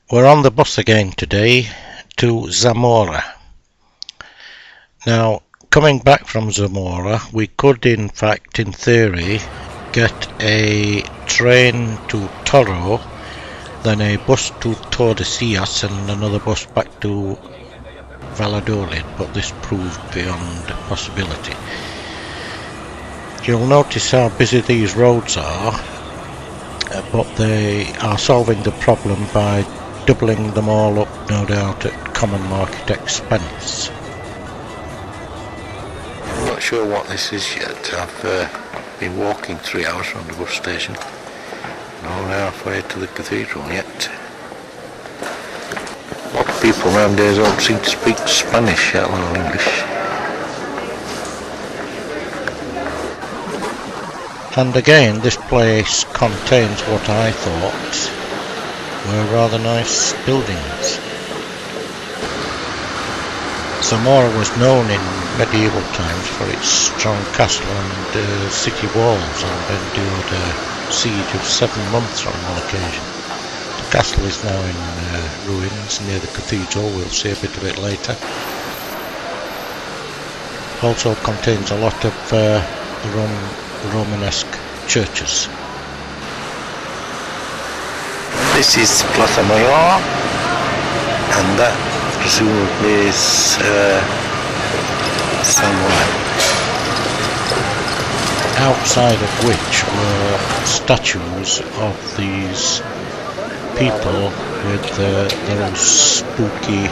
We're on the bus again today to Zamora. Now, coming back from Zamora, we could in fact, in theory, get a train to Toro, then a bus to Tordesillas and another bus back to Valladolid, but this proved beyond possibility. You'll notice how busy these roads are, but they are solving the problem by doubling them all up, no doubt, at common market expense. I'm not sure what this is yet. I've been walking 3 hours from the bus station. Not halfway to the cathedral yet. A lot of people nowadays don't seem to speak Spanish, let alone English. And again, this place contains what I thought were rather nice buildings. Zamora was known in medieval times for its strong castle and city walls, and endured a siege of 7 months on one occasion. The castle is now in ruins near the cathedral. We'll see a bit of it later. Also contains a lot of Romanesque churches. This is Plaza Mayor, and that presumably is Zamora. Outside of which were statues of these people with their old spooky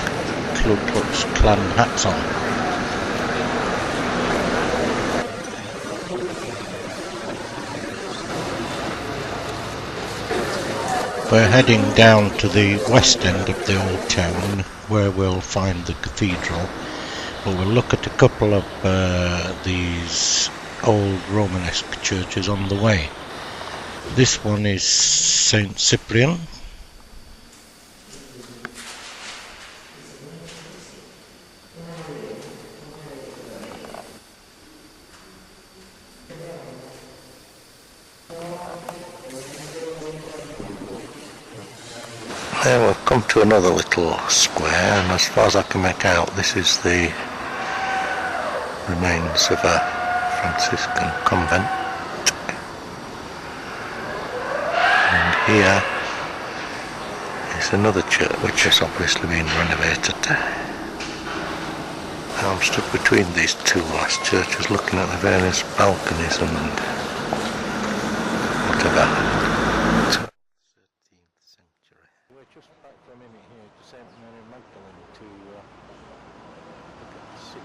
Ku Klux Klan hats on. We're heading down to the west end of the old town where we'll find the cathedral, but we'll look at a couple of these old Romanesque churches on the way. This one is Saint Cyprian. Now we've come to another little square, and as far as I can make out, this is the remains of a Franciscan convent. And here is another church which has obviously been renovated. Now I'm stuck between these two last churches, looking at the various balconies and whatever. Just back for a minute here to St. Mary Magdalene to look at the six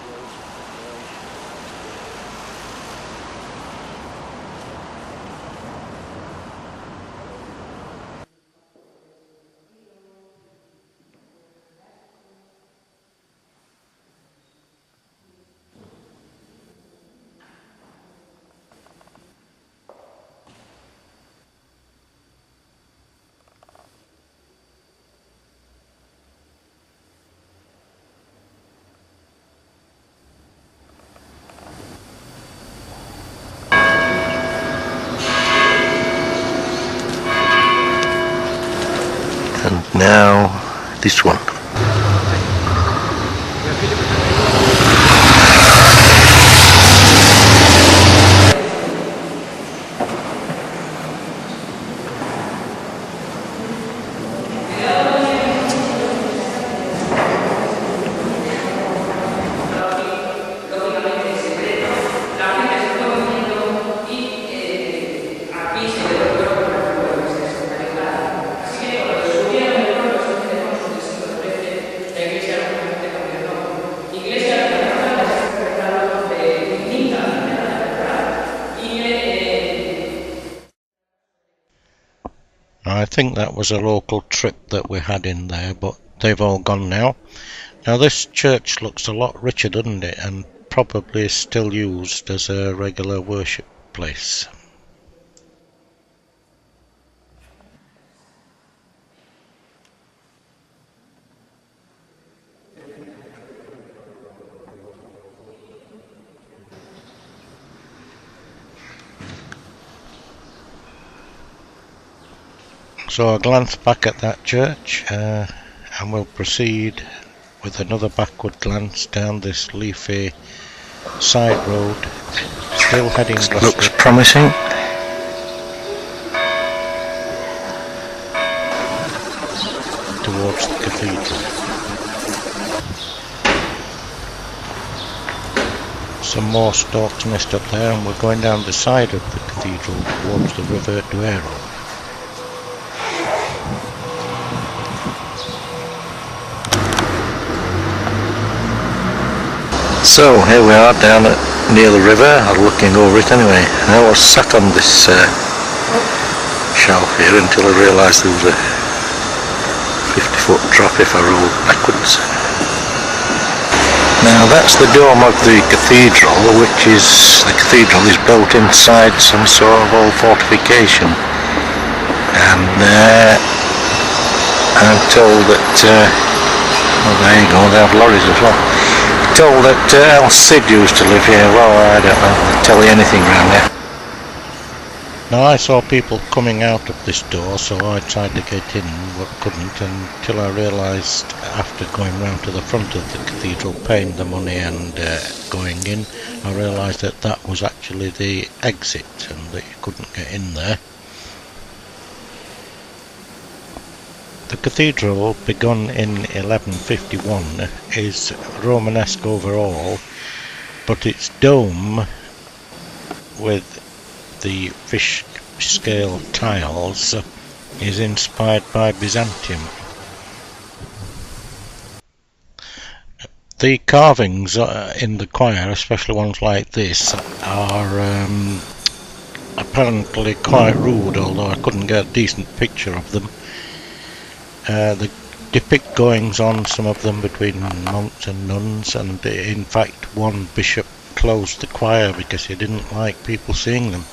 rows of decoration. And now this one. I think that was a local trip that we had in there, but they've all gone now. Now this church looks a lot richer, doesn't it, and probably is still used as a regular worship place. So I glance back at that church and we'll proceed with another backward glance down this leafy side road, still heading westward. Looks promising. Towards the cathedral. Some more stork's nest up there, and we're going down the side of the cathedral towards the River Duero. So here we are down near the river, or looking over it anyway. And I was sat on this shelf here until I realised there was a 50-foot drop if I rolled backwards. Now that's the dome of the cathedral, which is, the cathedral is built inside some sort of old fortification. And I'm told that, well there you go, they have lorries as well. Told that Cid used to live here. Well, I don't know, tell you anything around here. Now I saw people coming out of this door, so I tried to get in but couldn't, until I realised after going round to the front of the cathedral, paying the money and going in, I realised that that was actually the exit and that you couldn't get in there. The cathedral, begun in 1151, is Romanesque overall, but its dome with the fish scale tiles is inspired by Byzantium. The carvings in the choir, especially ones like this, are apparently quite rude, although I couldn't get a decent picture of them. They depict goings on, some of them between monks and nuns, and in fact one bishop closed the choir because he didn't like people seeing them.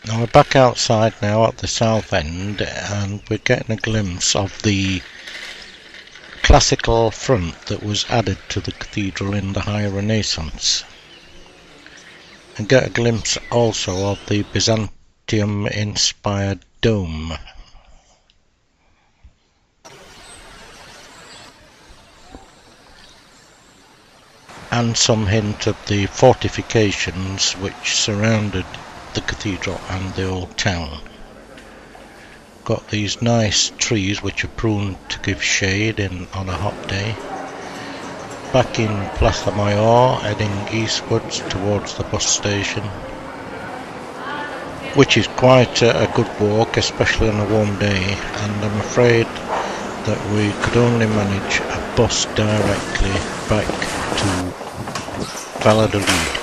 Now we're back outside now at the south end, and we're getting a glimpse of the classical front that was added to the cathedral in the High Renaissance, and get a glimpse also of the Byzantium inspired dome. And some hint of the fortifications which surrounded the cathedral and the old town. Got these nice trees which are pruned to give shade on a hot day. Back in Plaza Mayor, heading eastwards towards the bus station, which is quite a good walk, especially on a warm day, and I'm afraid that we could only manage a bus directly back to Valladolid.